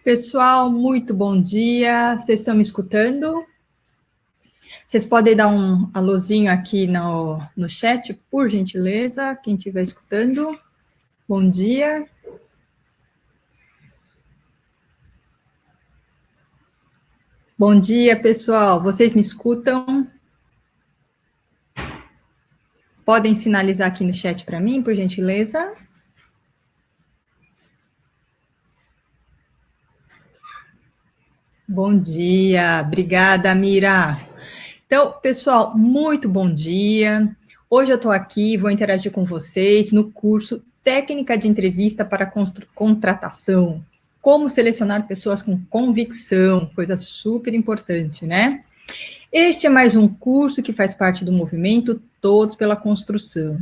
Pessoal, muito bom dia. Vocês estão me escutando? Vocês podem dar um alôzinho aqui no chat, por gentileza, quem estiver escutando. Bom dia. Bom dia, pessoal. Vocês me escutam? Podem sinalizar aqui no chat para mim, por gentileza? Bom dia. Obrigada, Mira. Então, pessoal, muito bom dia. Hoje eu estou aqui, vou interagir com vocês no curso Técnica de Entrevista para Contratação. Como selecionar pessoas com convicção, coisa super importante, né? Este é mais um curso que faz parte do movimento Todos pela Construção.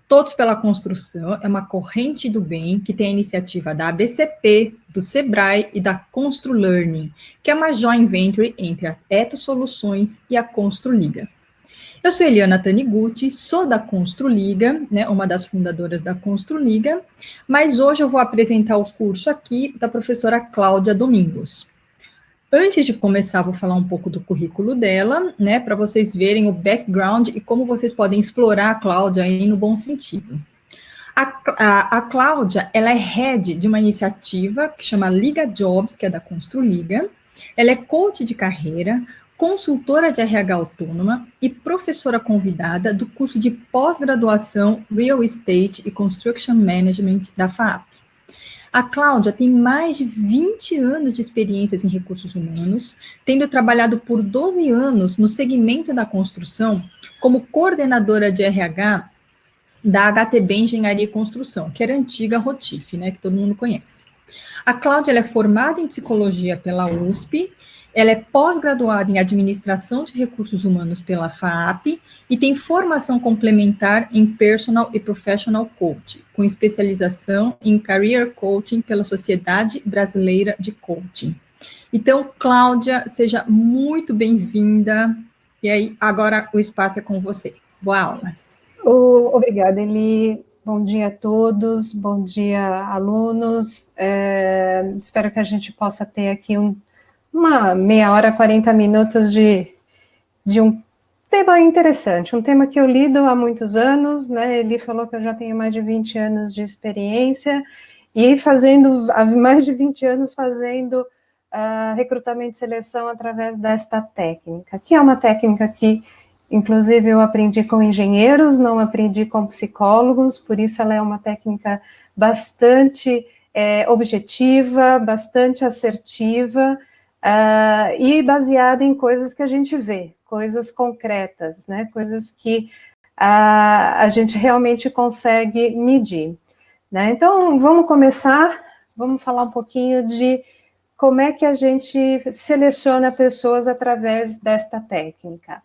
Todos pela Construção é uma corrente do bem que tem a iniciativa da ABCP, do Sebrae e da ConstruLearning, que é uma joint venture entre a Eto Soluções e a ConstruLiga. Eu sou Eliana Taniguchi, sou da ConstruLiga, né, uma das fundadoras da ConstruLiga, mas hoje eu vou apresentar o curso aqui da professora Cláudia Domingos. Antes de começar, vou falar um pouco do currículo dela, né, para vocês verem o background e como vocês podem explorar a Cláudia aí no bom sentido. A Cláudia, ela é head de uma iniciativa que chama Liga Jobs, que é da ConstruLiga. Ela é coach de carreira, consultora de RH autônoma e professora convidada do curso de pós-graduação Real Estate e Construction Management da FAAP. A Cláudia tem mais de 20 anos de experiências em recursos humanos, tendo trabalhado por 12 anos no segmento da construção como coordenadora de RH da HTB Engenharia e Construção, que era a antiga Rotif, né, que todo mundo conhece. A Cláudia ela é formada em psicologia pela USP, ela é pós-graduada em administração de recursos humanos pela FAAP e tem formação complementar em personal e professional coaching, com especialização em career coaching pela Sociedade Brasileira de Coaching. Então, Cláudia, seja muito bem-vinda. E aí, agora o espaço é com você. Boa aula. Obrigada, Eli. Bom dia a todos, bom dia, alunos. Espero que a gente possa ter aqui uma meia hora, 40 minutos de um tema interessante, um tema que eu lido há muitos anos, né? Eli falou que eu já tenho mais de 20 anos de experiência e há mais de 20 anos fazendo recrutamento e seleção através desta técnica, que é uma técnica que inclusive, eu aprendi com engenheiros, não aprendi com psicólogos, por isso ela é uma técnica bastante objetiva, bastante assertiva e baseada em coisas que a gente vê, coisas concretas, né? Coisas que a gente realmente consegue medir. Né? Então, vamos começar, vamos falar um pouquinho de como é que a gente seleciona pessoas através desta técnica.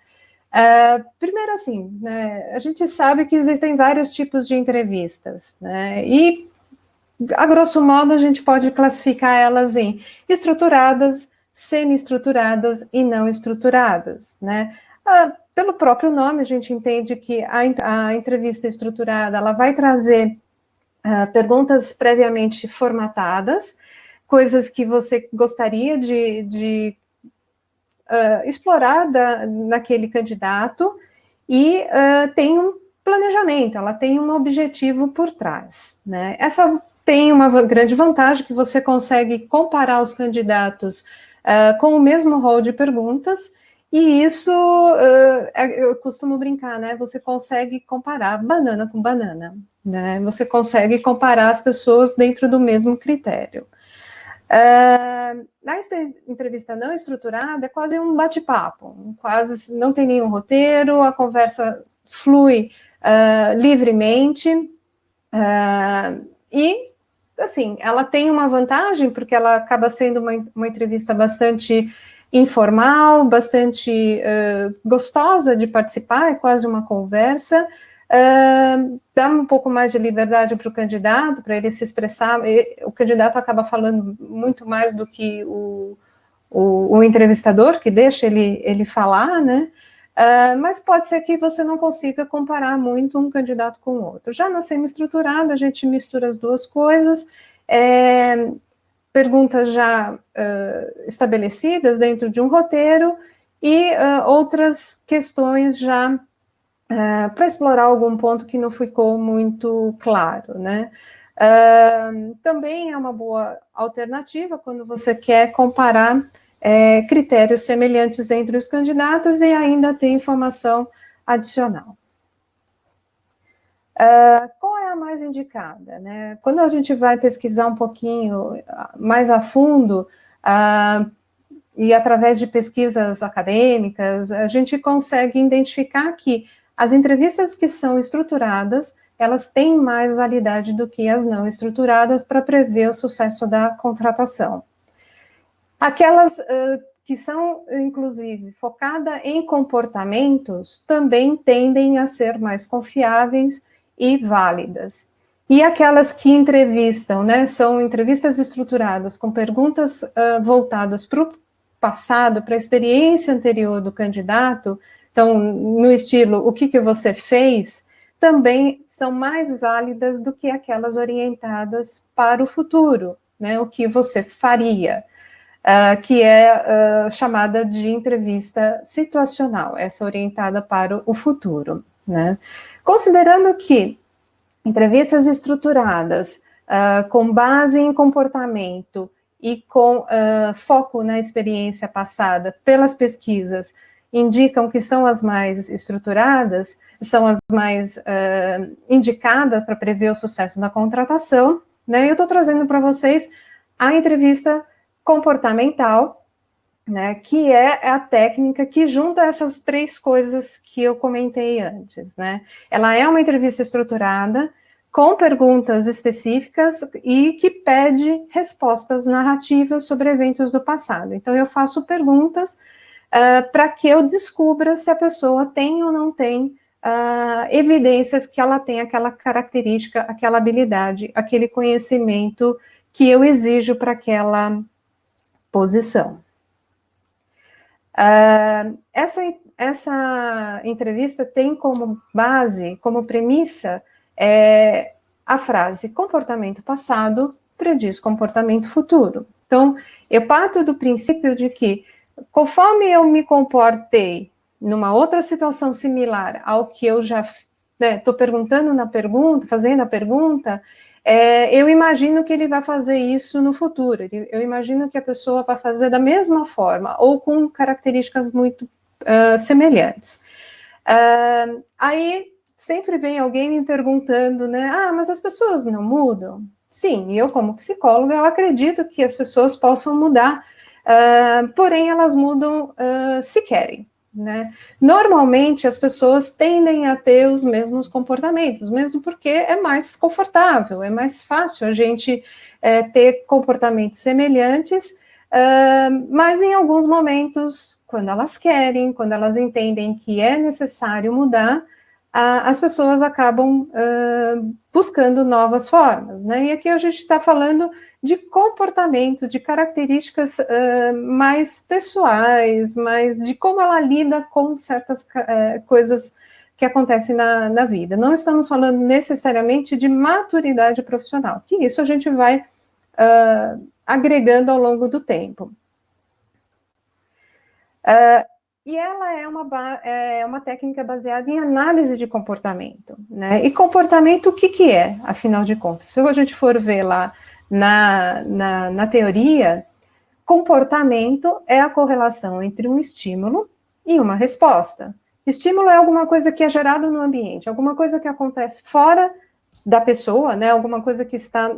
Primeiro, assim, né, a gente sabe que existem vários tipos de entrevistas, né, e, a grosso modo, a gente pode classificar elas em estruturadas, semi-estruturadas e não estruturadas, né. Pelo próprio nome, a gente entende que a entrevista estruturada, ela vai trazer perguntas previamente formatadas, coisas que você gostaria de explorar naquele candidato e tem um planejamento, ela tem um objetivo por trás, né? Essa tem uma grande vantagem que você consegue comparar os candidatos com o mesmo rol de perguntas e isso, eu costumo brincar, né? Você consegue comparar banana com banana, né? Você consegue comparar as pessoas dentro do mesmo critério. Na entrevista não estruturada é quase um bate-papo, quase não tem nenhum roteiro, a conversa flui livremente e, assim, ela tem uma vantagem porque ela acaba sendo uma entrevista bastante informal, bastante gostosa de participar, é quase uma conversa, dá um pouco mais de liberdade para o candidato, para ele se expressar, o candidato acaba falando muito mais do que o entrevistador, que deixa ele falar, né, mas pode ser que você não consiga comparar muito um candidato com o outro. Já na semi-estruturada, a gente mistura as duas coisas, perguntas já estabelecidas dentro de um roteiro e outras questões já para explorar algum ponto que não ficou muito claro, né? Também é uma boa alternativa quando você quer comparar critérios semelhantes entre os candidatos e ainda ter informação adicional. Qual é a mais indicada, né? Quando a gente vai pesquisar um pouquinho mais a fundo, e através de pesquisas acadêmicas, a gente consegue identificar que as entrevistas que são estruturadas, elas têm mais validade do que as não estruturadas para prever o sucesso da contratação. Aquelas que são, inclusive, focadas em comportamentos, também tendem a ser mais confiáveis e válidas. E aquelas que entrevistam, né, são entrevistas estruturadas com perguntas voltadas para o passado, para a experiência anterior do candidato, então, no estilo, o que você fez, também são mais válidas do que aquelas orientadas para o futuro, né, o que você faria, que é chamada de entrevista situacional, essa orientada para o futuro, né. Considerando que entrevistas estruturadas, com base em comportamento e com foco na experiência passada pelas pesquisas, indicam que são as mais estruturadas, são as mais indicadas para prever o sucesso da contratação, né? Eu estou trazendo para vocês a entrevista comportamental, né, que é a técnica que junta essas três coisas que eu comentei antes, né? Ela é uma entrevista estruturada, com perguntas específicas e que pede respostas narrativas sobre eventos do passado. Então, eu faço perguntas para que eu descubra se a pessoa tem ou não tem evidências que ela tem aquela característica, aquela habilidade, aquele conhecimento que eu exijo para aquela posição. Essa entrevista tem como base, como premissa, a frase comportamento passado prediz comportamento futuro. Então, eu parto do princípio de que, conforme eu me comportei numa outra situação similar ao que eu já estou perguntando na pergunta, fazendo a pergunta, eu imagino que ele vai fazer isso no futuro. Eu imagino que a pessoa vai fazer da mesma forma, ou com características muito semelhantes. Aí sempre vem alguém me perguntando, né? Mas as pessoas não mudam? Sim, eu como psicóloga, eu acredito que as pessoas possam mudar, porém elas mudam se querem, né? Normalmente as pessoas tendem a ter os mesmos comportamentos, mesmo porque é mais confortável, é mais fácil a gente ter comportamentos semelhantes, mas em alguns momentos, quando elas querem, quando elas entendem que é necessário mudar, as pessoas acabam buscando novas formas, né? E aqui a gente está falando de comportamento, de características mais pessoais, mais de como ela lida com certas coisas que acontecem na vida. Não estamos falando necessariamente de maturidade profissional, que isso a gente vai agregando ao longo do tempo. E ela é uma técnica baseada em análise de comportamento, né? E comportamento, o que é, afinal de contas? Se a gente for ver lá na teoria, comportamento é a correlação entre um estímulo e uma resposta. Estímulo é alguma coisa que é gerado no ambiente, alguma coisa que acontece fora da pessoa, né? Alguma coisa que está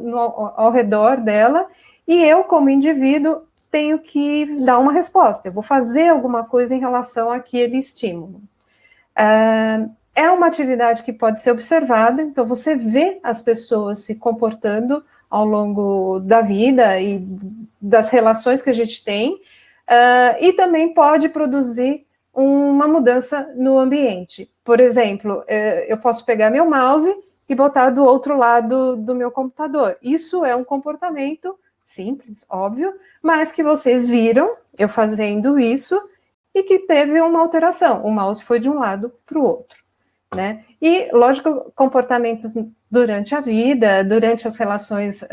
ao redor dela, e eu, como indivíduo, tenho que dar uma resposta, eu vou fazer alguma coisa em relação àquele estímulo. É uma atividade que pode ser observada, então você vê as pessoas se comportando ao longo da vida e das relações que a gente tem, e também pode produzir uma mudança no ambiente. Por exemplo, eu posso pegar meu mouse e botar do outro lado do meu computador. Isso é um comportamento simples, óbvio, mas que vocês viram eu fazendo isso e que teve uma alteração. O mouse foi de um lado para o outro. né? E, lógico, comportamentos durante a vida, durante as relações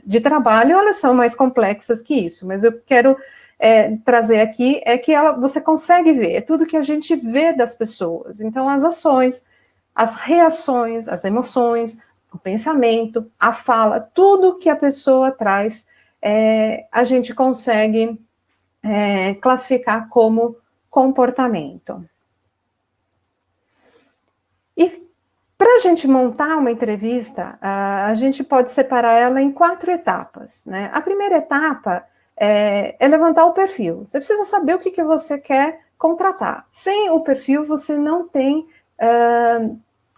de trabalho, elas são mais complexas que isso, mas eu quero trazer aqui é que você consegue ver, é tudo que a gente vê das pessoas, então as ações, as reações, as emoções, o pensamento, a fala, tudo que a pessoa traz, a gente consegue classificar como comportamento. E para a gente montar uma entrevista, a gente pode separar ela em 4 etapas, né? A primeira etapa é levantar o perfil. Você precisa saber o que você quer contratar. Sem o perfil, você não tem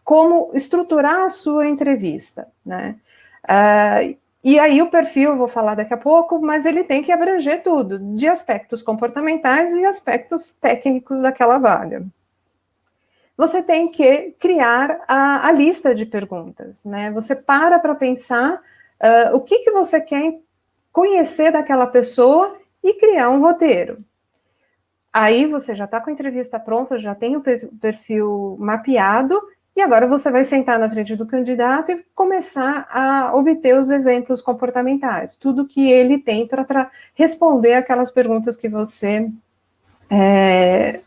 como estruturar a sua entrevista, né? E aí o perfil, vou falar daqui a pouco, mas ele tem que abranger tudo, de aspectos comportamentais e aspectos técnicos daquela vaga. Você tem que criar a lista de perguntas, né? Você para pensar o que você quer conhecer daquela pessoa e criar um roteiro. Aí você já está com a entrevista pronta, já tem o perfil mapeado, e agora você vai sentar na frente do candidato e começar a obter os exemplos comportamentais, tudo que ele tem para responder aquelas perguntas que você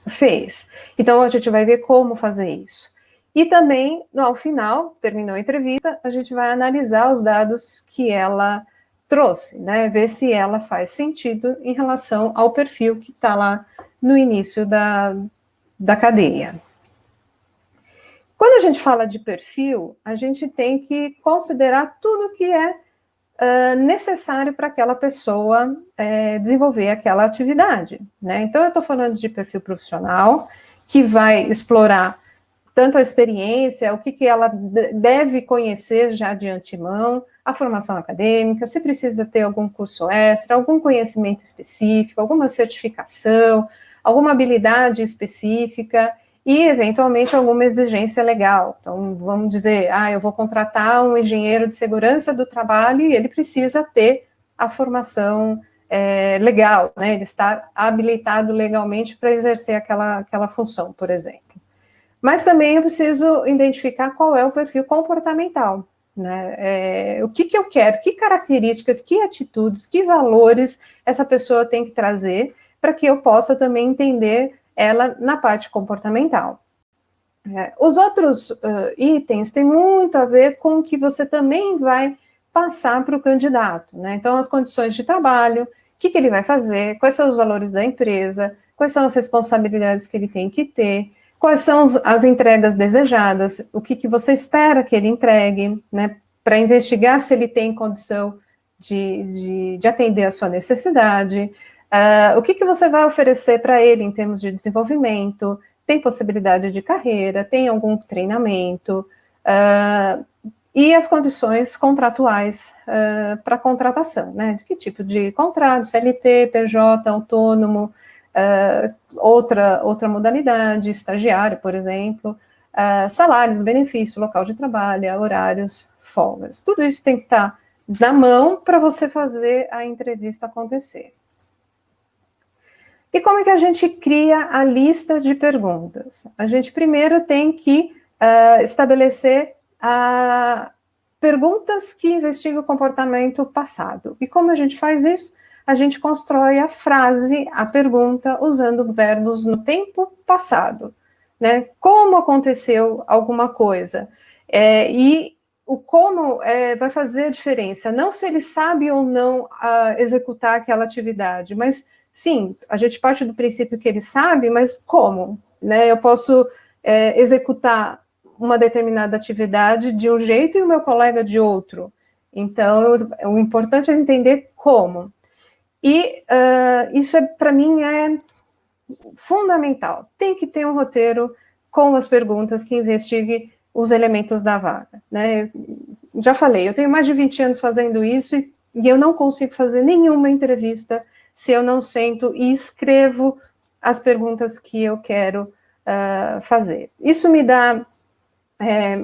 fez. Então, a gente vai ver como fazer isso. E também, ao final, terminou a entrevista, a gente vai analisar os dados que ela trouxe, né? Ver se ela faz sentido em relação ao perfil que está lá no início da cadeia. Quando a gente fala de perfil, a gente tem que considerar tudo que é necessário para aquela pessoa desenvolver aquela atividade, né? Então, eu estou falando de perfil profissional, que vai explorar tanto a experiência, o que ela deve conhecer já de antemão, a formação acadêmica, se precisa ter algum curso extra, algum conhecimento específico, alguma certificação, alguma habilidade específica, e, eventualmente, alguma exigência legal. Então, vamos dizer, eu vou contratar um engenheiro de segurança do trabalho e ele precisa ter a formação legal, né? Ele está habilitado legalmente para exercer aquela função, por exemplo. Mas também eu preciso identificar qual é o perfil comportamental, né? O que eu quero, que características, que atitudes, que valores essa pessoa tem que trazer para que eu possa também entender ela na parte comportamental. Os outros itens têm muito a ver com o que você também vai passar para o candidato, né? Então, as condições de trabalho, o que ele vai fazer, quais são os valores da empresa, quais são as responsabilidades que ele tem que ter, quais são as entregas desejadas, o que você espera que ele entregue, né? Para investigar se ele tem condição de atender a sua necessidade. O que você vai oferecer para ele em termos de desenvolvimento, tem possibilidade de carreira, tem algum treinamento, e as condições contratuais para contratação, né? De que tipo de contrato, CLT, PJ, autônomo, outra modalidade, estagiário, por exemplo, salários, benefícios, local de trabalho, horários, folgas. Tudo isso tem que estar na mão para você fazer a entrevista acontecer. E como é que a gente cria a lista de perguntas? A gente primeiro tem que estabelecer perguntas que investigam o comportamento passado. E como a gente faz isso? A gente constrói a frase, a pergunta, usando verbos no tempo passado, né? Como aconteceu alguma coisa? E o como vai fazer a diferença. Não se ele sabe ou não executar aquela atividade, mas sim, a gente parte do princípio que ele sabe, mas como? Né? Eu posso executar uma determinada atividade de um jeito e o meu colega de outro. Então, o importante é entender como. E isso, para mim, é fundamental. Tem que ter um roteiro com as perguntas que investigue os elementos da vaga. Né? Já falei, eu tenho mais de 20 anos fazendo isso e eu não consigo fazer nenhuma entrevista se eu não sento e escrevo as perguntas que eu quero fazer. Isso me dá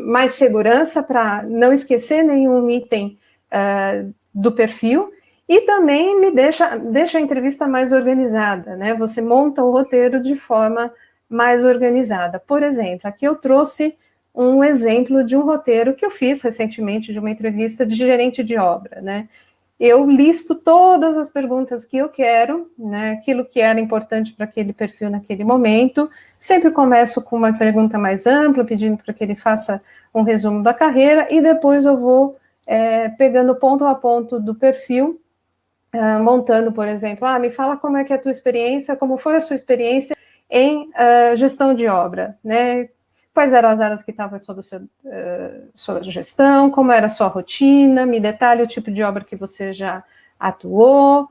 mais segurança para não esquecer nenhum item do perfil e também me deixa a entrevista mais organizada, né? Você monta o roteiro de forma mais organizada. Por exemplo, aqui eu trouxe um exemplo de um roteiro que eu fiz recentemente de uma entrevista de gerente de obra, né? Eu listo todas as perguntas que eu quero, né, aquilo que era importante para aquele perfil naquele momento, sempre começo com uma pergunta mais ampla, pedindo para que ele faça um resumo da carreira, e depois eu vou pegando ponto a ponto do perfil, montando, por exemplo, me fala como é que é a tua experiência, como foi a sua experiência em gestão de obra, né? Quais eram as áreas que estavam sob sua gestão, como era a sua rotina, me detalhe o tipo de obra que você já atuou,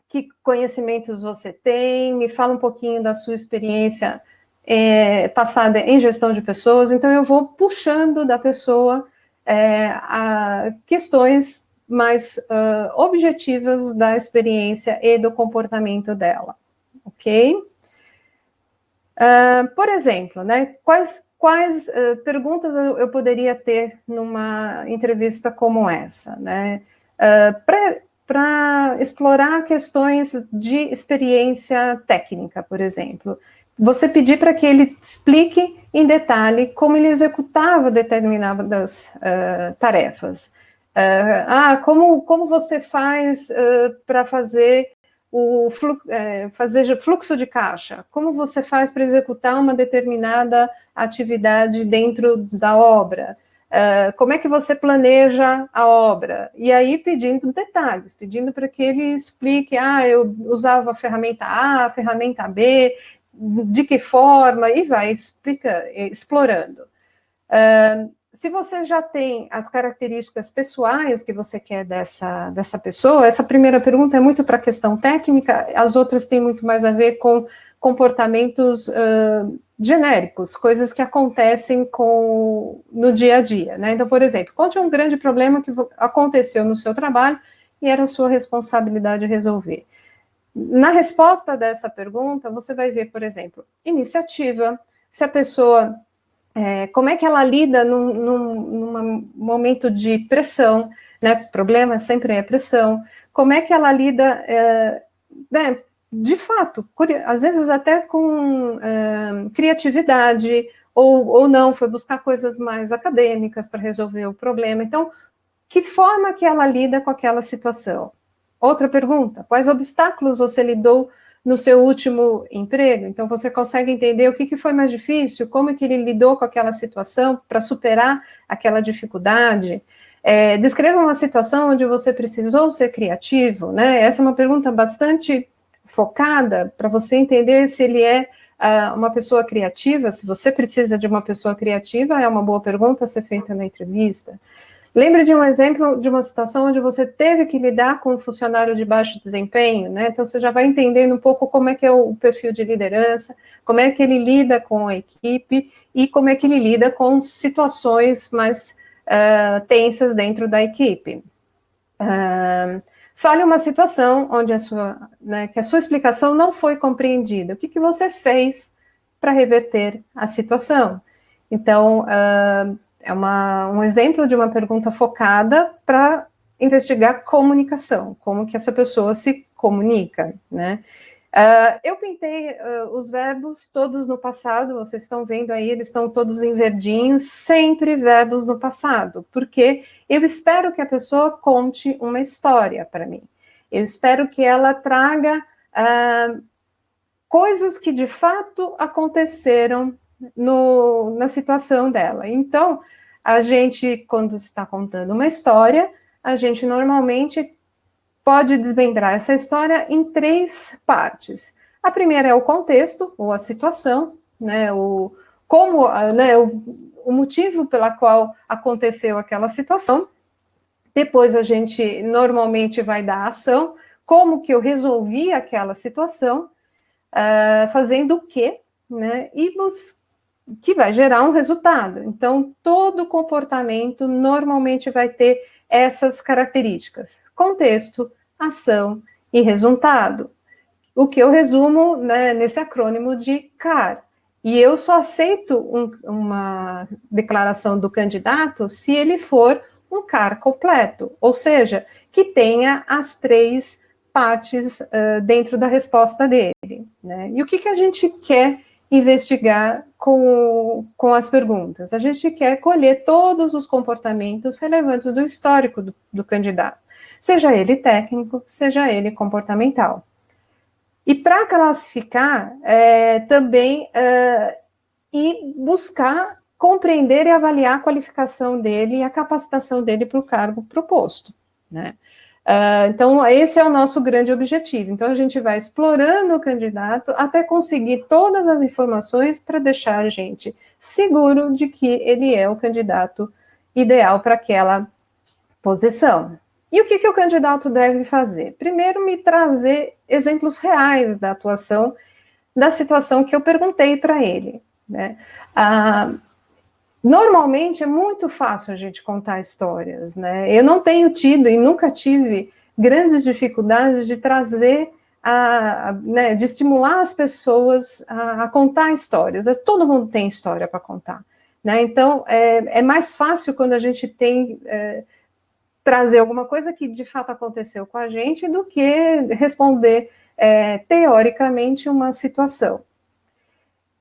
que conhecimentos você tem, me fala um pouquinho da sua experiência passada em gestão de pessoas. Então, eu vou puxando da pessoa a questões mais objetivas da experiência e do comportamento dela, ok? Por exemplo, né, quais perguntas eu poderia ter numa entrevista como essa, né? Para explorar questões de experiência técnica, por exemplo. Você pedir para que ele explique em detalhe como ele executava determinadas tarefas. Como você faz para fazer fazer fluxo de caixa? Como você faz para executar uma determinada atividade dentro da obra? Como é que você planeja a obra? E aí pedindo detalhes, pedindo para que ele explique, eu usava a ferramenta A, a ferramenta B, de que forma, e vai explorando. Se você já tem as características pessoais que você quer dessa pessoa, essa primeira pergunta é muito para a questão técnica, as outras têm muito mais a ver com comportamentos genéricos, coisas que acontecem no dia a dia, né? Então, por exemplo, conte um grande problema que aconteceu no seu trabalho e era sua responsabilidade resolver. Na resposta dessa pergunta, você vai ver, por exemplo, iniciativa, se a pessoa... como é que ela lida num momento de pressão, né? Problema sempre é pressão. Como é que ela lida, né? De fato, às vezes até com criatividade, ou não, foi buscar coisas mais acadêmicas para resolver o problema. Então, que forma que ela lida com aquela situação? Outra pergunta, quais obstáculos você lidou no seu último emprego? Então, você consegue entender o que foi mais difícil, como é que ele lidou com aquela situação para superar aquela dificuldade. Descreva uma situação onde você precisou ser criativo, né? Essa é uma pergunta bastante focada para você entender se ele é uma pessoa criativa, se você precisa de uma pessoa criativa, é uma boa pergunta a ser feita na entrevista. Lembre de um exemplo de uma situação onde você teve que lidar com um funcionário de baixo desempenho, né? Então, você já vai entendendo um pouco como é que é o perfil de liderança, como é que ele lida com a equipe e como é que ele lida com situações mais tensas dentro da equipe. Fale uma situação onde que a sua explicação não foi compreendida. O que você fez para reverter a situação? Então, é um exemplo de uma pergunta focada para investigar comunicação, como que essa pessoa se comunica, né? Eu pintei os verbos todos no passado, vocês estão vendo aí, eles estão todos em verdinho, sempre verbos no passado, porque eu espero que a pessoa conte uma história para mim. Eu espero que ela traga coisas que de fato aconteceram na situação dela. Então, a gente, quando está contando uma história, a gente normalmente pode desmembrar essa história em 3 partes. A primeira é o contexto, ou a situação, né, o motivo pela qual aconteceu aquela situação. Depois a gente normalmente vai dar a ação, como que eu resolvi aquela situação, fazendo o quê, né, e que vai gerar um resultado. Então, todo comportamento normalmente vai ter essas características: contexto, ação e resultado. O que eu resumo, né, nesse acrônimo de CAR. E eu só aceito uma declaração do candidato se ele for um CAR completo, ou seja, que tenha as 3 partes dentro da resposta dele, né? E o que a gente quer investigar com as perguntas? A gente quer colher todos os comportamentos relevantes do histórico do candidato, seja ele técnico, seja ele comportamental. E para classificar, também e buscar compreender e avaliar a qualificação dele e a capacitação dele para o cargo proposto, né? Então, esse é o nosso grande objetivo. Então, a gente vai explorando o candidato até conseguir todas as informações para deixar a gente seguro de que ele é o candidato ideal para aquela posição. E o que o candidato deve fazer? Primeiro, me trazer exemplos reais da atuação, da situação que eu perguntei para ele, né? Normalmente é muito fácil a gente contar histórias, né? Eu não tenho tido e nunca tive grandes dificuldades de trazer, né, de estimular as pessoas a contar histórias. Todo mundo tem história para contar, né? Então, é mais fácil quando a gente tem trazer alguma coisa que de fato aconteceu com a gente do que responder teoricamente uma situação.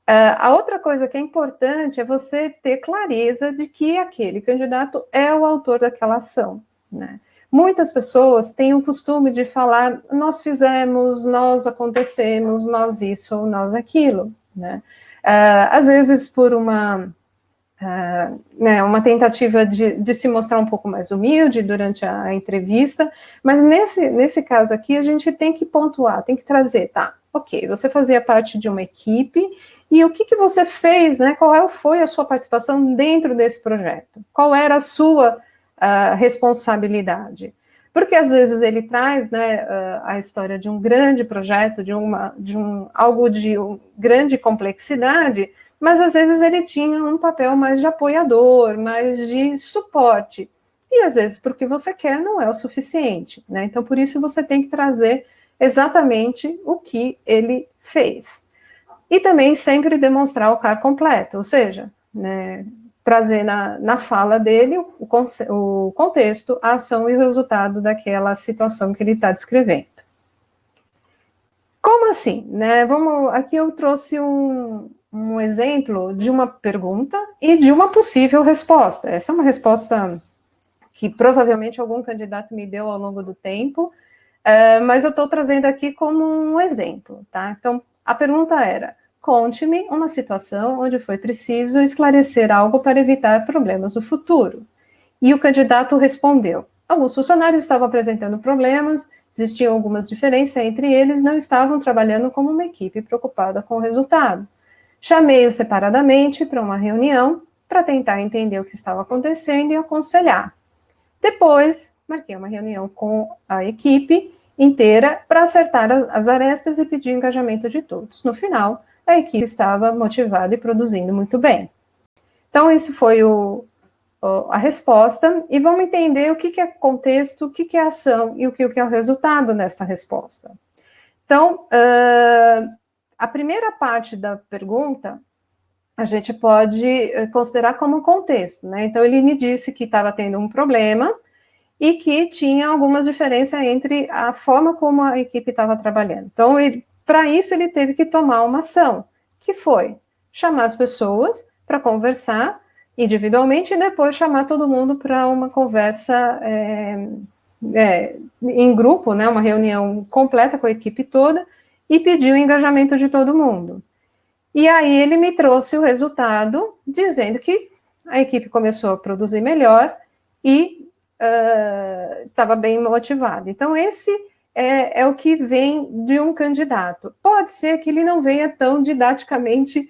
A outra coisa que é importante é você ter clareza de que aquele candidato é o autor daquela ação, né? Muitas pessoas têm o costume de falar, nós fizemos, nós acontecemos, nós isso, nós aquilo, né? Às vezes por uma tentativa de se mostrar um pouco mais humilde durante a entrevista, mas nesse caso aqui a gente tem que pontuar, tem que trazer, tá, ok, você fazia parte de uma equipe, e o que você fez, né, qual foi a sua participação dentro desse projeto? Qual era a sua responsabilidade? Porque às vezes ele traz, né, a história de um grande projeto, algo de grande complexidade, mas às vezes ele tinha um papel mais de apoiador, mais de suporte. E às vezes porque você quer não é o suficiente, né? Então por isso você tem que trazer exatamente o que ele fez. E também sempre demonstrar o cargo completo, ou seja, né, trazer na fala dele o contexto, a ação e o resultado daquela situação que ele está descrevendo. Como assim? Né? Aqui eu trouxe um exemplo de uma pergunta e de uma possível resposta. Essa é uma resposta que provavelmente algum candidato me deu ao longo do tempo, mas eu estou trazendo aqui como um exemplo, tá? Então, a pergunta era, conte-me uma situação onde foi preciso esclarecer algo para evitar problemas no futuro. E o candidato respondeu, alguns funcionários estavam apresentando problemas, existiam algumas diferenças entre eles, não estavam trabalhando como uma equipe preocupada com o resultado. Chamei-os separadamente para uma reunião para tentar entender o que estava acontecendo e aconselhar. Depois, marquei uma reunião com a equipe inteira para acertar as arestas e pedir o engajamento de todos. No final, a equipe estava motivada e produzindo muito bem. Então, isso foi a resposta, e vamos entender o que é contexto, o que é ação e o que é o resultado nessa resposta. Então, a primeira parte da pergunta, a gente pode considerar como contexto, né? Então, ele me disse que estava tendo um problema e que tinha algumas diferenças entre a forma como a equipe estava trabalhando. Então, para isso, ele teve que tomar uma ação, que foi chamar as pessoas para conversar individualmente e depois chamar todo mundo para uma conversa em grupo, né, uma reunião completa com a equipe toda, e pedir o engajamento de todo mundo. E aí ele me trouxe o resultado, dizendo que a equipe começou a produzir melhor e estava bem motivada. Então, esse é o que vem de um candidato. Pode ser que ele não venha tão didaticamente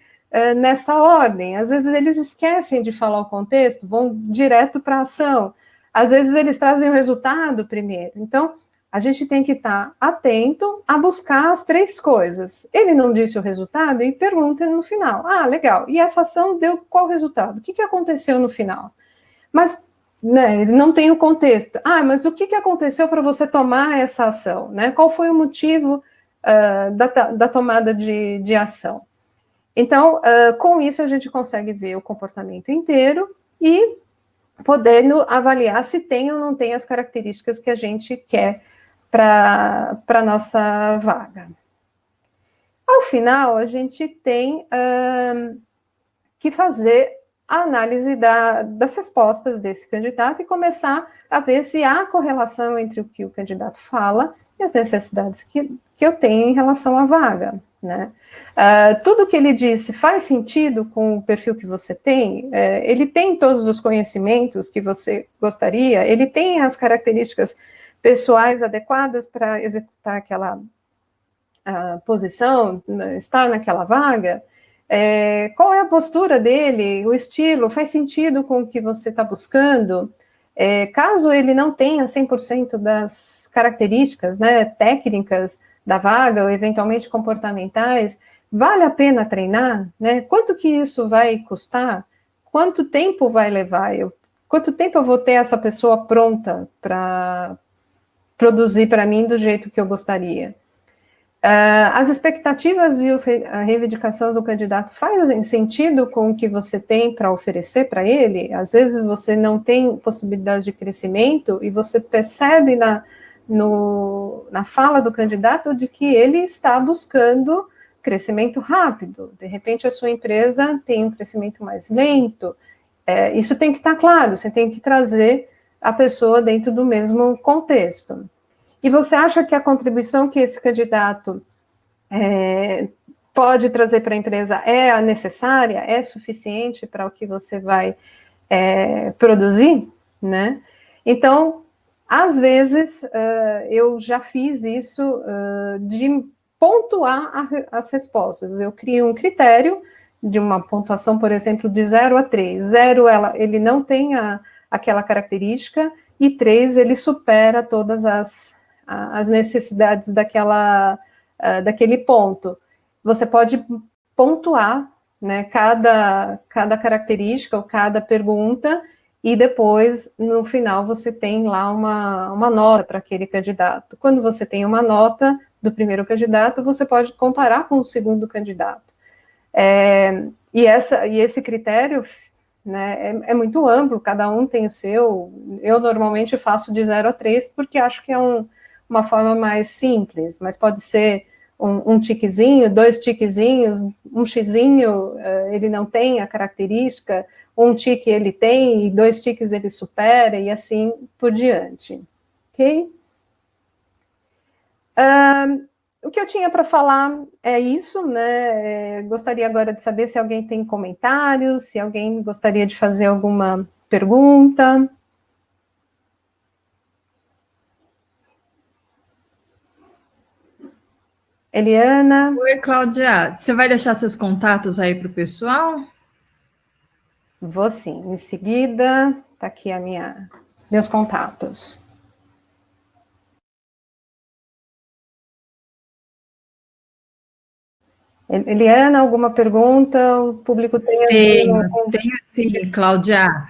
nessa ordem. Às vezes eles esquecem de falar o contexto, vão direto para a ação. Às vezes eles trazem o resultado primeiro. Então, a gente tem que estar atento a buscar as três coisas. Ele não disse o resultado e pergunta no final. Ah, legal. E essa ação deu qual resultado? O que aconteceu no final? Mas né, ele não tem o contexto. Ah, mas o que aconteceu para você tomar essa ação? Né? Qual foi o motivo da tomada de ação? Então, com isso, a gente consegue ver o comportamento inteiro e podendo avaliar se tem ou não tem as características que a gente quer para a nossa vaga. Ao final, a gente tem que fazer a análise das respostas desse candidato e começar a ver se há correlação entre o que o candidato fala e as necessidades que eu tenho em relação à vaga, né? Tudo que ele disse faz sentido com o perfil que você tem? Ele tem todos os conhecimentos que você gostaria? Ele tem as características pessoais adequadas para executar aquela posição, estar naquela vaga? Qual é a postura dele, o estilo, faz sentido com o que você está buscando? Caso ele não tenha 100% das características, né, técnicas da vaga, ou eventualmente comportamentais, vale a pena treinar? Né? Quanto que isso vai custar? Quanto tempo vai levar? Quanto tempo eu vou ter essa pessoa pronta para produzir para mim do jeito que eu gostaria? As expectativas e a reivindicação do candidato fazem sentido com o que você tem para oferecer para ele? Às vezes você não tem possibilidade de crescimento e você percebe na fala do candidato de que ele está buscando crescimento rápido. De repente, a sua empresa tem um crescimento mais lento. Isso tem que estar claro, você tem que trazer a pessoa dentro do mesmo contexto. E você acha que a contribuição que esse candidato pode trazer para a empresa é a necessária, é suficiente para o que você vai produzir, né? Então, às vezes, eu já fiz isso de pontuar as respostas. Eu crio um critério de uma pontuação, por exemplo, de 0 a 3. 0, ele não tem aquela característica, e 3, ele supera todas as necessidades daquele ponto. Você pode pontuar, né, cada característica ou cada pergunta, e depois, no final, você tem lá uma nota para aquele candidato. Quando você tem uma nota do primeiro candidato, você pode comparar com o segundo candidato. E esse critério, né, é muito amplo, cada um tem o seu. Eu normalmente faço de 0 a 3, porque acho que é uma forma mais simples, mas pode ser um tiquezinho, 2 tiquezinhos, um xizinho, ele não tem a característica, um tique ele tem, e 2 tiques ele supera, e assim por diante. Ok? O que eu tinha para falar é isso, né? Gostaria agora de saber se alguém tem comentários, se alguém gostaria de fazer alguma pergunta. Eliana? Oi, Cláudia. Você vai deixar seus contatos aí para o pessoal? Vou sim. Em seguida, está aqui meus contatos. Eliana, alguma pergunta? O público tem? Tenho sim, Cláudia.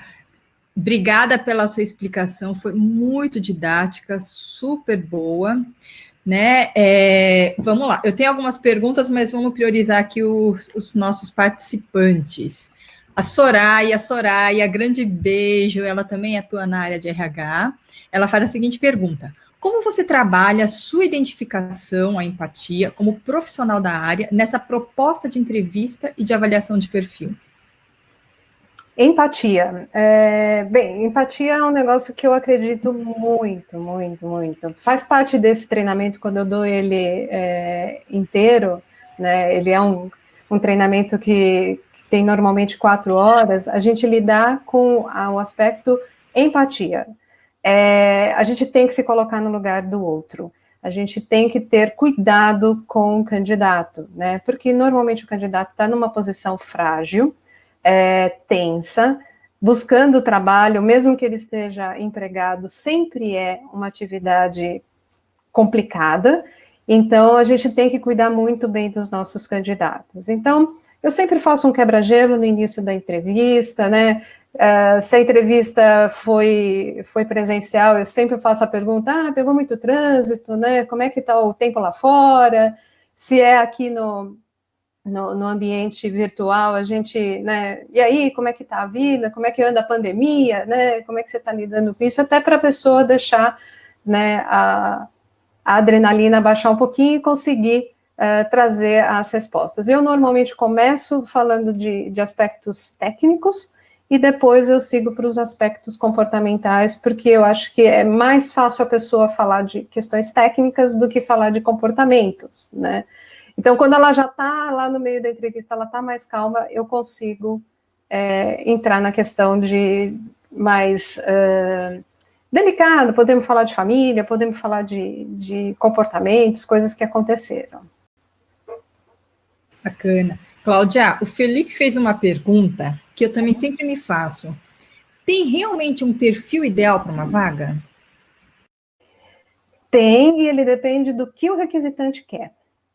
Obrigada pela sua explicação, foi muito didática, super boa, né? Vamos lá, eu tenho algumas perguntas, mas vamos priorizar aqui os nossos participantes. A Soraya, grande beijo, ela também atua na área de RH. Ela faz a seguinte pergunta: como você trabalha a sua identificação, a empatia, como profissional da área, nessa proposta de entrevista e de avaliação de perfil? Empatia. Bem, empatia é um negócio que eu acredito muito, muito, muito. Faz parte desse treinamento, quando eu dou ele inteiro, né? Ele é um treinamento que tem normalmente 4 horas. A gente lidar com o aspecto empatia. A gente tem que se colocar no lugar do outro. A gente tem que ter cuidado com o candidato, né? Porque normalmente o candidato está numa posição frágil, tensa, buscando trabalho, mesmo que ele esteja empregado, sempre é uma atividade complicada. Então, a gente tem que cuidar muito bem dos nossos candidatos. Então, eu sempre faço um quebra-gelo no início da entrevista, né? Se a entrevista foi presencial, eu sempre faço a pergunta: pegou muito trânsito, né? Como é que está o tempo lá fora? Se é aqui no ambiente virtual, a gente, né, e aí, como é que está a vida, como é que anda a pandemia, né, como é que você está lidando com isso, até para a pessoa deixar, né, a adrenalina baixar um pouquinho e conseguir trazer as respostas. Eu normalmente começo falando de aspectos técnicos e depois eu sigo para os aspectos comportamentais, porque eu acho que é mais fácil a pessoa falar de questões técnicas do que falar de comportamentos, né? Então, quando ela já está lá no meio da entrevista, ela está mais calma, eu consigo entrar na questão de mais delicado, podemos falar de família, podemos falar de comportamentos, coisas que aconteceram. Bacana. Cláudia, o Felipe fez uma pergunta que eu também sempre me faço. Tem realmente um perfil ideal para uma vaga? Tem, e ele depende do que o requisitante quer.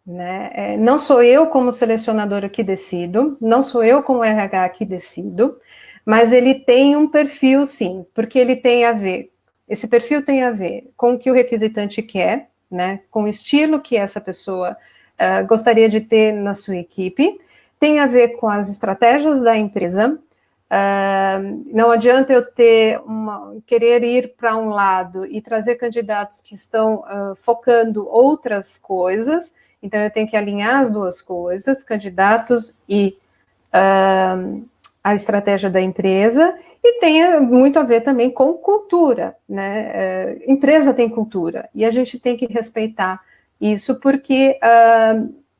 Né? Não sou eu, como selecionadora, que decido, não sou eu, como RH, que decido, mas ele tem um perfil, sim, porque ele tem a ver, esse perfil tem a ver com o que o requisitante quer, né? Com o estilo que essa pessoa gostaria de ter na sua equipe, tem a ver com as estratégias da empresa. Não adianta eu querer ir para um lado e trazer candidatos que estão focando outras coisas, então eu tenho que alinhar as duas coisas, candidatos e a estratégia da empresa, e tem muito a ver também com cultura, né? Empresa tem cultura, e a gente tem que respeitar isso, porque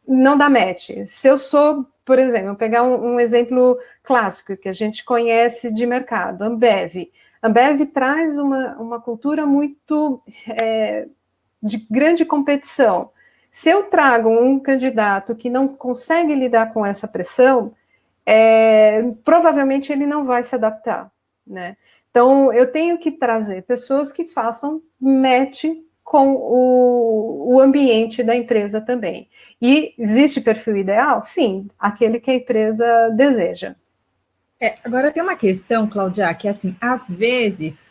não dá match. Se eu sou, por exemplo, vou pegar um exemplo clássico que a gente conhece de mercado, Ambev. Ambev traz uma cultura muito de grande competição. Se eu trago um candidato que não consegue lidar com essa pressão, provavelmente ele não vai se adaptar, né? Então, eu tenho que trazer pessoas que façam match com o ambiente da empresa também. E existe perfil ideal? Sim, aquele que a empresa deseja. Agora tem uma questão, Cláudia, que assim, às vezes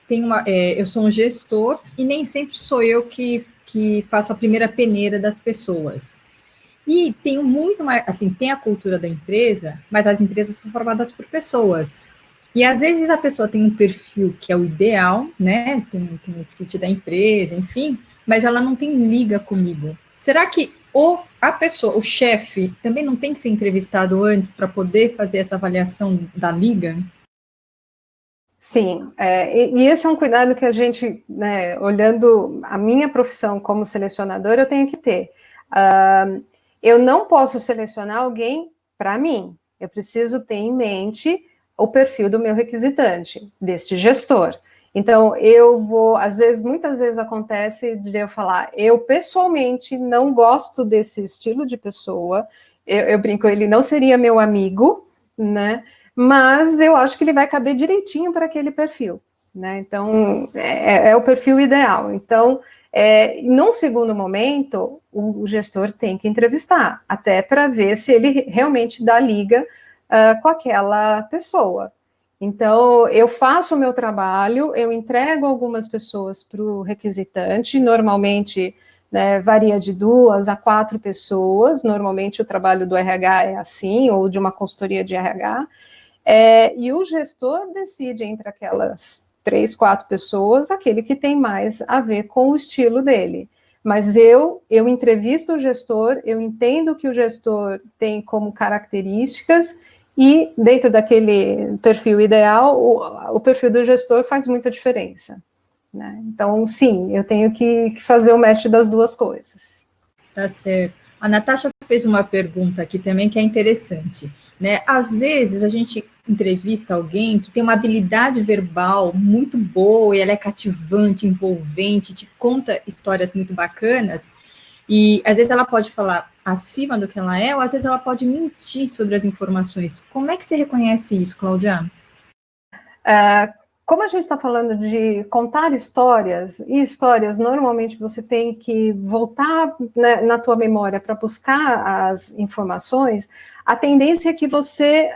eu sou um gestor e nem sempre sou eu que faço a primeira peneira das pessoas. E tem muito mais, assim, tem a cultura da empresa, mas as empresas são formadas por pessoas. E às vezes a pessoa tem um perfil que é o ideal, né? Tem o fit da empresa, enfim, mas ela não tem liga comigo. Será que a pessoa, o chefe, também não tem que ser entrevistado antes para poder fazer essa avaliação da liga? Sim, e esse é um cuidado que a gente, né, olhando a minha profissão como selecionadora, eu tenho que ter. Eu não posso selecionar alguém para mim, eu preciso ter em mente o perfil do meu requisitante, desse gestor. Então, muitas vezes acontece de eu falar, eu pessoalmente não gosto desse estilo de pessoa, eu brinco, ele não seria meu amigo, né? Mas eu acho que ele vai caber direitinho para aquele perfil, né? Então, é o perfil ideal. Então, num segundo momento, o gestor tem que entrevistar, até para ver se ele realmente dá liga com aquela pessoa. Então, eu faço o meu trabalho, eu entrego algumas pessoas para o requisitante, normalmente, né, varia de 2 a 4 pessoas, normalmente o trabalho do RH é assim, ou de uma consultoria de RH, e o gestor decide entre aquelas 3, 4 pessoas, aquele que tem mais a ver com o estilo dele. Mas eu entrevisto o gestor, eu entendo que o gestor tem como características, e dentro daquele perfil ideal, o perfil do gestor faz muita diferença, né? Então, sim, eu tenho que fazer o match das duas coisas. Tá certo. A Natasha fez uma pergunta aqui também que é interessante, né? Às vezes a gente entrevista alguém que tem uma habilidade verbal muito boa, e ela é cativante, envolvente, te conta histórias muito bacanas, e às vezes ela pode falar acima do que ela é, ou às vezes ela pode mentir sobre as informações. Como é que você reconhece isso, Cláudia? Como a gente está falando de contar histórias, e histórias normalmente você tem que voltar, né, na tua memória para buscar as informações, a tendência é que você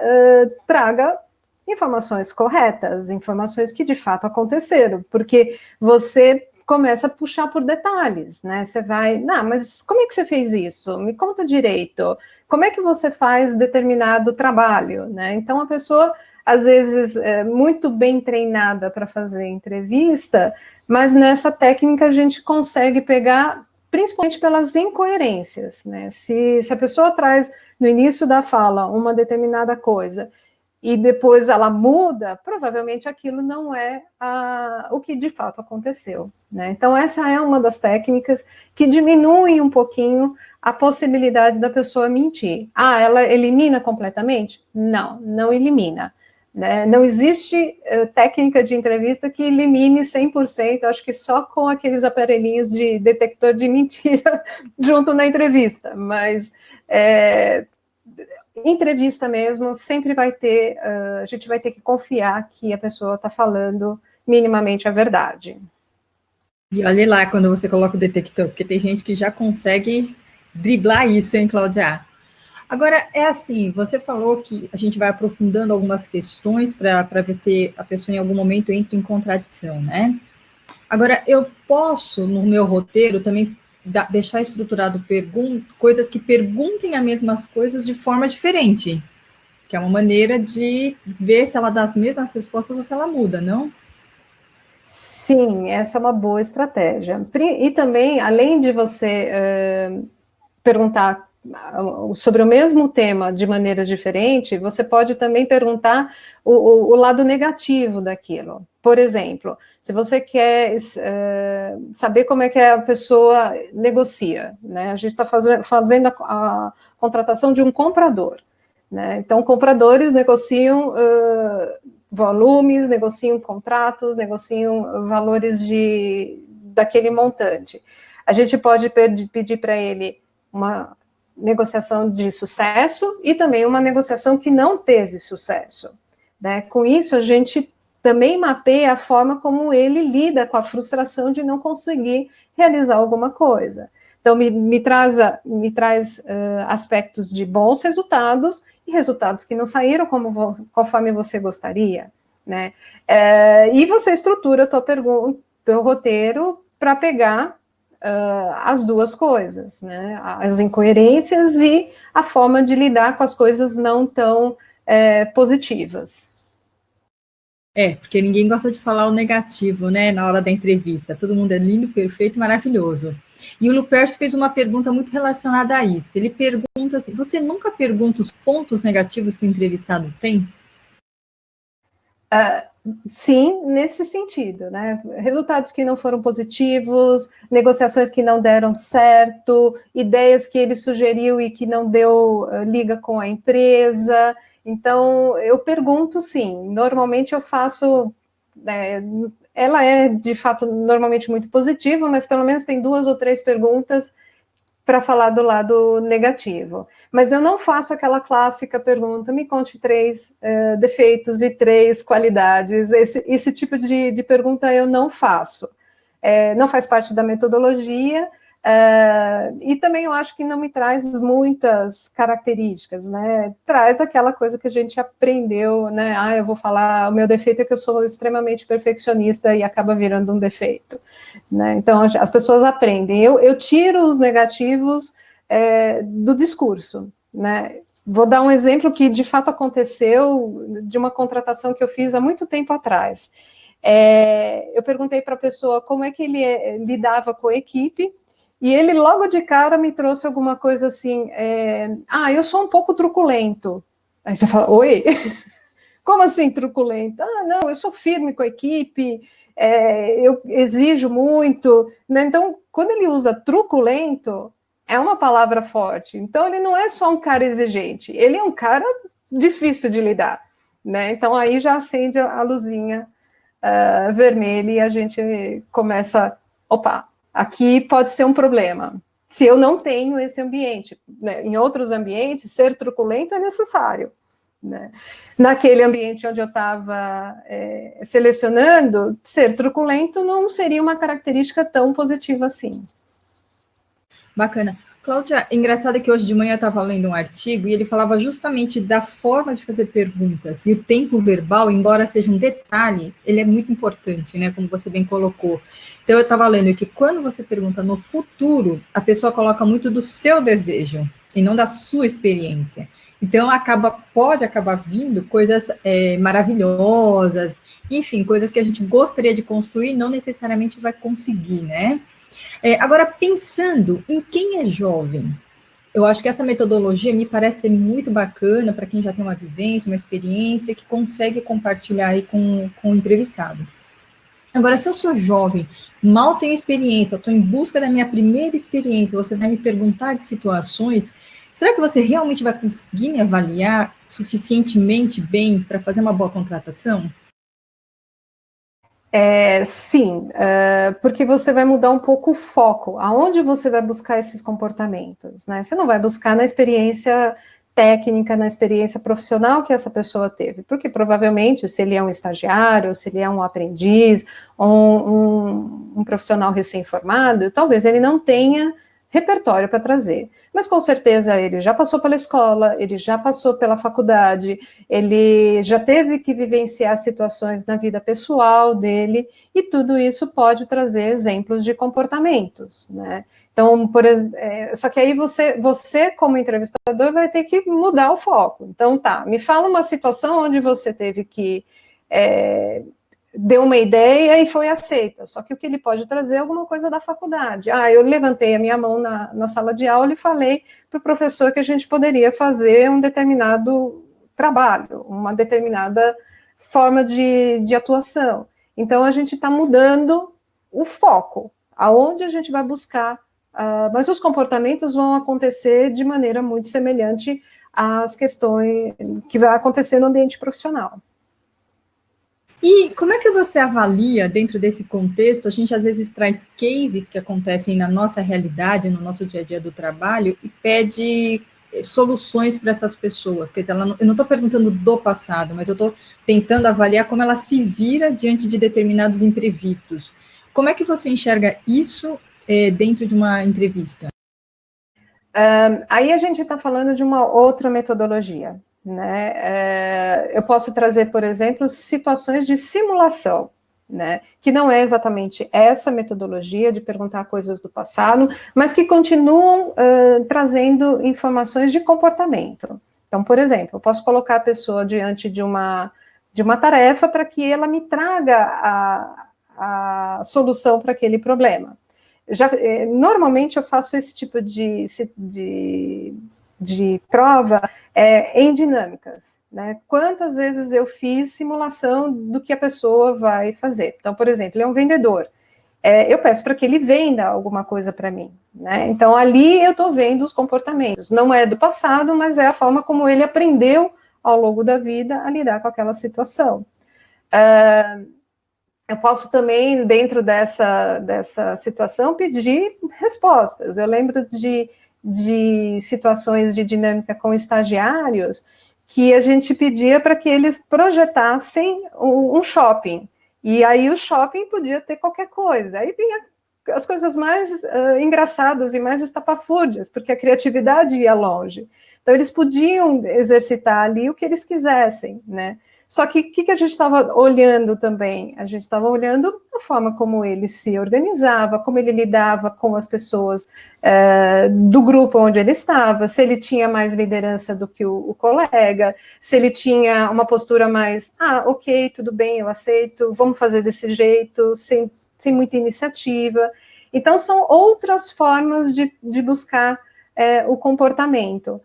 traga informações corretas, informações que de fato aconteceram, porque você começa a puxar por detalhes, né? Você vai, mas como é que você fez isso? Me conta direito. Como é que você faz determinado trabalho, né? Então a pessoa às vezes muito bem treinada para fazer entrevista, mas nessa técnica a gente consegue pegar principalmente pelas incoerências, né? Se a pessoa traz no início da fala uma determinada coisa e depois ela muda, provavelmente aquilo não é o que de fato aconteceu, né? Então, essa é uma das técnicas que diminui um pouquinho a possibilidade da pessoa mentir. Ela elimina completamente? Não, não elimina. Né? Não existe técnica de entrevista que elimine 100%, acho que só com aqueles aparelhinhos de detector de mentira junto na entrevista, mas entrevista mesmo, sempre vai ter, a gente vai ter que confiar que a pessoa está falando minimamente a verdade. E olhe lá quando você coloca o detector, porque tem gente que já consegue driblar isso, hein, Cláudia? Agora, é assim, você falou que a gente vai aprofundando algumas questões para ver se a pessoa em algum momento entra em contradição, né? Agora, eu posso, no meu roteiro, também deixar estruturado coisas que perguntem as mesmas coisas de forma diferente, que é uma maneira de ver se ela dá as mesmas respostas ou se ela muda, não? Sim, essa é uma boa estratégia. E também, além de você perguntar sobre o mesmo tema de maneira diferente, você pode também perguntar o lado negativo daquilo. Por exemplo, se você quer saber como é que a pessoa negocia, né? A gente está fazendo a contratação de um comprador, né? Então, compradores negociam volumes, negociam contratos, negociam valores daquele montante. A gente pode pedir para ele uma negociação de sucesso e também uma negociação que não teve sucesso, né? Com isso, a gente também mapeia a forma como ele lida com a frustração de não conseguir realizar alguma coisa. Então, me traz aspectos de bons resultados e resultados que não saíram conforme você gostaria, né? E você estrutura a tua pergunta, teu roteiro para pegar as duas coisas, né? As incoerências e a forma de lidar com as coisas não tão positivas. Porque ninguém gosta de falar o negativo, né, na hora da entrevista. Todo mundo é lindo, perfeito, maravilhoso. E o Lupercio fez uma pergunta muito relacionada a isso. Ele pergunta assim, você nunca pergunta os pontos negativos que o entrevistado tem? Sim, nesse sentido, né? Resultados que não foram positivos, negociações que não deram certo, ideias que ele sugeriu e que não deu liga com a empresa. Então, eu pergunto sim. Normalmente eu faço. Ela é, de fato, normalmente muito positiva, mas pelo menos tem 2 ou 3 perguntas para falar do lado negativo. Mas eu não faço aquela clássica pergunta, me conte 3 defeitos e 3 qualidades. Esse tipo de pergunta eu não faço. Não faz parte da metodologia, e também eu acho que não me traz muitas características, né? Traz aquela coisa que a gente aprendeu, né? Eu vou falar, o meu defeito é que eu sou extremamente perfeccionista e acaba virando um defeito, né? Então, as pessoas aprendem. Eu tiro os negativos do discurso, né? Vou dar um exemplo que de fato aconteceu de uma contratação que eu fiz há muito tempo atrás. Eu perguntei para a pessoa como é que ele lidava com a equipe, e ele logo de cara me trouxe alguma coisa assim, eu sou um pouco truculento. Aí você fala, oi? Como assim truculento? Não, eu sou firme com a equipe, eu exijo muito, né? Então, quando ele usa truculento, é uma palavra forte. Então, ele não é só um cara exigente, ele é um cara difícil de lidar, né? Então, aí já acende a luzinha vermelha e a gente começa, opa, aqui pode ser um problema. Se eu não tenho esse ambiente, né? Em outros ambientes, ser truculento é necessário, né? Naquele ambiente onde eu estava selecionando, ser truculento não seria uma característica tão positiva assim. Bacana. Cláudia, engraçado que hoje de manhã eu estava lendo um artigo e ele falava justamente da forma de fazer perguntas. E o tempo verbal, embora seja um detalhe, ele é muito importante, né? Como você bem colocou. Então, eu estava lendo que quando você pergunta no futuro, a pessoa coloca muito do seu desejo e não da sua experiência. Então, pode acabar vindo coisas maravilhosas, enfim, coisas que a gente gostaria de construir, não necessariamente vai conseguir, né? Agora, pensando em quem é jovem, eu acho que essa metodologia me parece ser muito bacana para quem já tem uma vivência, uma experiência, que consegue compartilhar aí com o entrevistado. Agora, se eu sou jovem, mal tenho experiência, estou em busca da minha primeira experiência, você vai me perguntar de situações, será que você realmente vai conseguir me avaliar suficientemente bem para fazer uma boa contratação? Sim, porque você vai mudar um pouco o foco, aonde você vai buscar esses comportamentos, né? Você não vai buscar na experiência técnica, na experiência profissional que essa pessoa teve, porque provavelmente, se ele é um estagiário, se ele é um aprendiz, um profissional recém-formado, talvez ele não tenha repertório para trazer, mas com certeza ele já passou pela escola, ele já passou pela faculdade, ele já teve que vivenciar situações na vida pessoal dele, e tudo isso pode trazer exemplos de comportamentos, né? Então, só que aí você, como entrevistador, vai ter que mudar o foco. Então, me fala uma situação onde você teve que deu uma ideia e foi aceita, só que o que ele pode trazer é alguma coisa da faculdade. Eu levantei a minha mão na sala de aula e falei para o professor que a gente poderia fazer um determinado trabalho, uma determinada forma de atuação. Então, a gente está mudando o foco, aonde a gente vai buscar, mas os comportamentos vão acontecer de maneira muito semelhante às questões que vai acontecer no ambiente profissional. E como é que você avalia, dentro desse contexto, a gente às vezes traz cases que acontecem na nossa realidade, no nosso dia a dia do trabalho, e pede soluções para essas pessoas? Quer dizer, eu não estou perguntando do passado, mas eu estou tentando avaliar como ela se vira diante de determinados imprevistos. Como é que você enxerga isso dentro de uma entrevista? Aí a gente está falando de uma outra metodologia, né? Eu posso trazer, por exemplo, situações de simulação, né? Que não é exatamente essa metodologia de perguntar coisas do passado, mas que continuam trazendo informações de comportamento. Então, por exemplo, eu posso colocar a pessoa diante de uma tarefa para que ela me traga a solução para aquele problema. Normalmente eu faço esse tipo de prova em dinâmicas, né? Quantas vezes eu fiz simulação do que a pessoa vai fazer? Então, por exemplo, ele é um vendedor. Eu peço para que ele venda alguma coisa para mim, né? Então, ali eu estou vendo os comportamentos. Não é do passado, mas é a forma como ele aprendeu ao longo da vida a lidar com aquela situação. Eu posso também, dentro dessa situação, pedir respostas. Eu lembro de situações de dinâmica com estagiários que a gente pedia para que eles projetassem um shopping. E aí o shopping podia ter qualquer coisa. Aí vinha as coisas mais engraçadas e mais estapafúrdias, porque a criatividade ia longe. Então, eles podiam exercitar ali o que eles quisessem, né? Só que o que a gente estava olhando também? A gente estava olhando a forma como ele se organizava, como ele lidava com as pessoas do grupo onde ele estava, se ele tinha mais liderança do que o colega, se ele tinha uma postura mais, ok, tudo bem, eu aceito, vamos fazer desse jeito, sem muita iniciativa. Então, são outras formas de buscar o comportamento.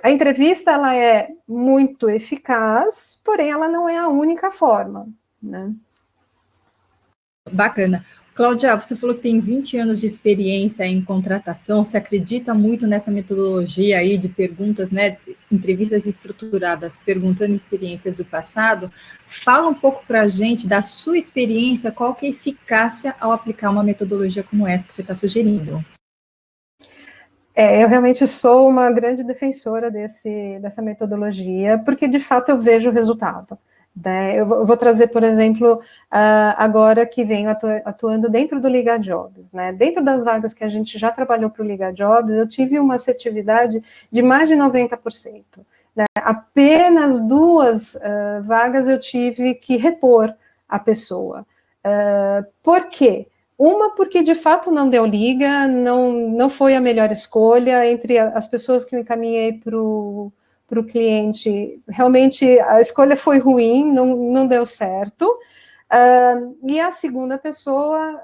A entrevista ela é muito eficaz, porém ela não é a única forma, né? Bacana. Cláudia, você falou que tem 20 anos de experiência em contratação, você acredita muito nessa metodologia aí de perguntas, né, entrevistas estruturadas, perguntando experiências do passado. Fala um pouco para a gente da sua experiência, qual que é a eficácia ao aplicar uma metodologia como essa que você está sugerindo? Eu realmente sou uma grande defensora dessa metodologia, porque de fato eu vejo o resultado. Né? Eu vou trazer, por exemplo, agora que venho atuando dentro do Liga Jobs. Né? Dentro das vagas que a gente já trabalhou para o Liga Jobs, eu tive uma assertividade de mais de 90%. Né? Apenas 2 vagas eu tive que repor a pessoa. Por quê? Uma, porque de fato não deu liga, não foi a melhor escolha entre as pessoas que eu encaminhei para o cliente. Realmente a escolha foi ruim, não deu certo. E a segunda pessoa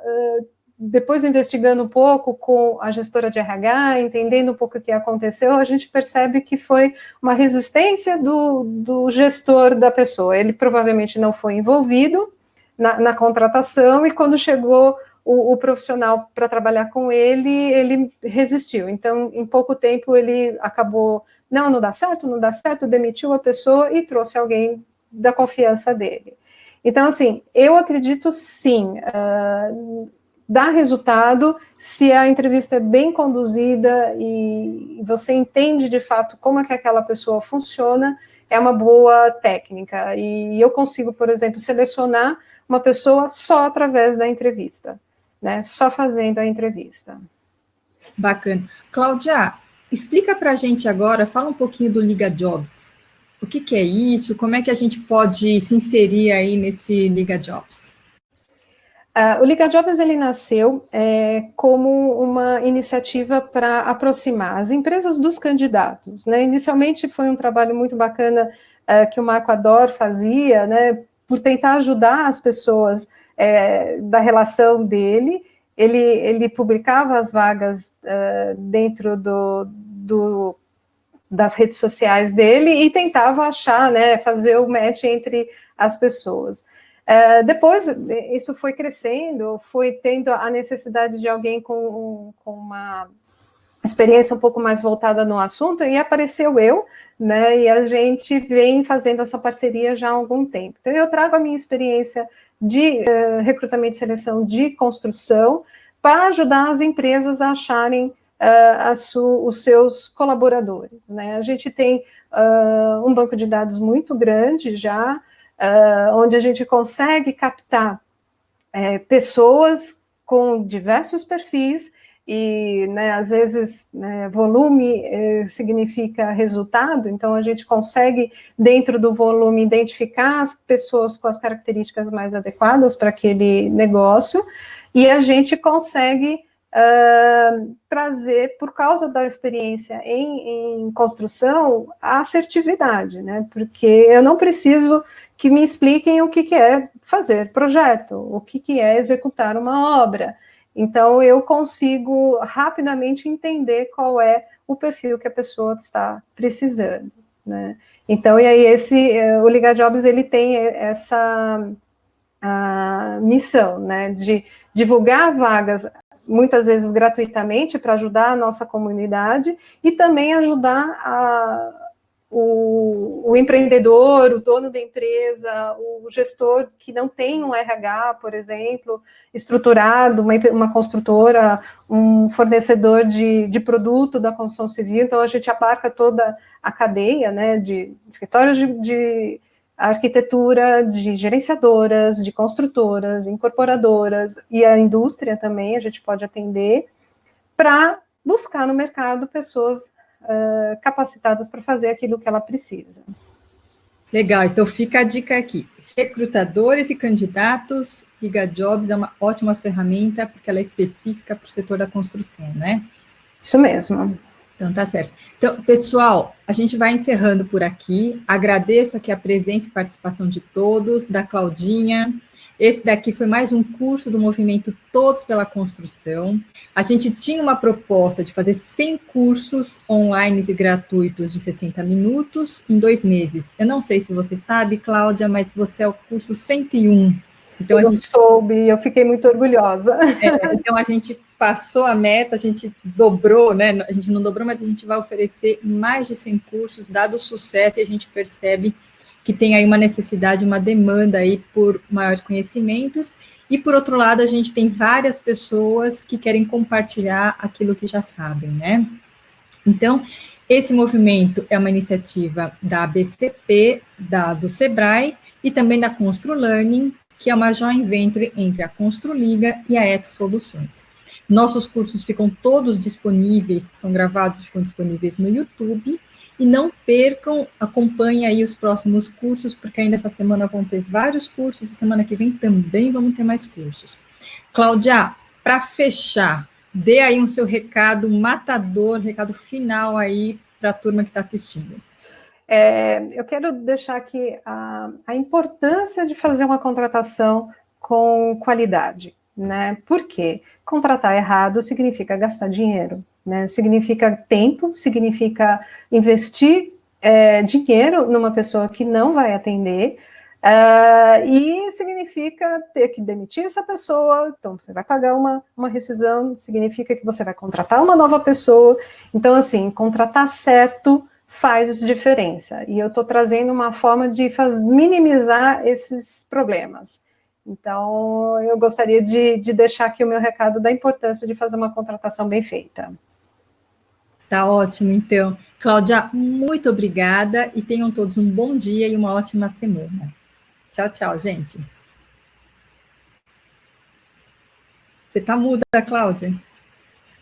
depois investigando um pouco com a gestora de RH, entendendo um pouco o que aconteceu, a gente percebe que foi uma resistência do gestor da pessoa. Ele provavelmente não foi envolvido na contratação, e quando chegou o profissional para trabalhar com ele resistiu. Então, em pouco tempo, ele acabou, não dá certo, demitiu a pessoa e trouxe alguém da confiança dele. Então, assim, eu acredito sim, dá resultado se a entrevista é bem conduzida e você entende de fato como é que aquela pessoa funciona, é uma boa técnica. E eu consigo, por exemplo, selecionar uma pessoa só através da entrevista, né? Só fazendo a entrevista. Bacana. Cláudia, explica para a gente agora, fala um pouquinho do Liga Jobs. O que é isso? Como é que a gente pode se inserir aí nesse Liga Jobs? O Liga Jobs, ele nasceu como uma iniciativa para aproximar as empresas dos candidatos, né? Inicialmente foi um trabalho muito bacana que o Marco Ador fazia, né? Por tentar ajudar as pessoas da relação dele. Ele publicava as vagas dentro das redes sociais dele e tentava achar, né? Fazer o match entre as pessoas. Depois, isso foi crescendo, foi tendo a necessidade de alguém com uma experiência um pouco mais voltada no assunto, e apareceu eu, né, e a gente vem fazendo essa parceria já há algum tempo. Então, eu trago a minha experiência de recrutamento e seleção de construção para ajudar as empresas a acharem os seus colaboradores, né? A gente tem um banco de dados muito grande já, onde a gente consegue captar pessoas com diversos perfis, e, né, às vezes, né, volume significa resultado, então a gente consegue, dentro do volume, identificar as pessoas com as características mais adequadas para aquele negócio, e a gente consegue trazer, por causa da experiência em construção, a assertividade, né? Porque eu não preciso que me expliquem o que é fazer projeto, o que é executar uma obra. Então, eu consigo rapidamente entender qual é o perfil que a pessoa está precisando, né? Então, e aí o Liga Jobs, ele tem essa missão, né, de divulgar vagas, muitas vezes gratuitamente, para ajudar a nossa comunidade, e também ajudar o empreendedor, o dono da empresa, o gestor que não tem um RH, por exemplo, estruturado, uma construtora, um fornecedor de produto da construção civil. Então, a gente abarca toda a cadeia, né, de escritórios de arquitetura, de gerenciadoras, de construtoras, incorporadoras, e a indústria também a gente pode atender, para buscar no mercado pessoas capacitadas para fazer aquilo que ela precisa. Legal, então fica a dica aqui. Recrutadores e candidatos, Liga Jobs é uma ótima ferramenta, porque ela é específica para o setor da construção, né? Isso mesmo. Então, tá certo. Então, pessoal, a gente vai encerrando por aqui. Agradeço aqui a presença e participação de todos, da Claudinha. Esse daqui foi mais um curso do movimento Todos pela Construção. A gente tinha uma proposta de fazer 100 cursos online e gratuitos de 60 minutos em 2 meses. Eu não sei se você sabe, Cláudia, mas você é o curso 101. Então, eu soube, eu fiquei muito orgulhosa. Então, a gente passou a meta, a gente dobrou, né? A gente não dobrou, mas a gente vai oferecer mais de 100 cursos, dado o sucesso, e a gente percebe que tem aí uma necessidade, uma demanda aí por maiores conhecimentos, e por outro lado, a gente tem várias pessoas que querem compartilhar aquilo que já sabem, né? Então, esse movimento é uma iniciativa da ABCP, do Sebrae, e também da ConstruLearning, que é uma joint venture entre a ConstruLiga e a Eto Soluções. Nossos cursos ficam todos disponíveis, são gravados e ficam disponíveis no YouTube, e não percam, acompanhem aí os próximos cursos, porque ainda essa semana vão ter vários cursos, e semana que vem também vamos ter mais cursos. Cláudia, para fechar, dê aí um seu recado matador, recado final aí para a turma que está assistindo. Eu quero deixar aqui a importância de fazer uma contratação com qualidade, né? Por quê? Contratar errado significa gastar dinheiro, né? Significa tempo, significa investir dinheiro numa pessoa que não vai atender, e significa ter que demitir essa pessoa, então você vai pagar uma rescisão, significa que você vai contratar uma nova pessoa. Então, assim, contratar certo faz diferença, e eu estou trazendo uma forma de minimizar esses problemas. Então, eu gostaria de deixar aqui o meu recado da importância de fazer uma contratação bem feita. Tá ótimo, então. Cláudia, muito obrigada e tenham todos um bom dia e uma ótima semana. Tchau, tchau, gente. Você tá muda, Cláudia?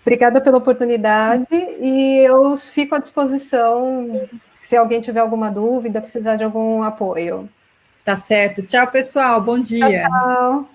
Obrigada pela oportunidade e eu fico à disposição se alguém tiver alguma dúvida, precisar de algum apoio. Tá certo. Tchau, pessoal. Bom dia. Tchau, tchau.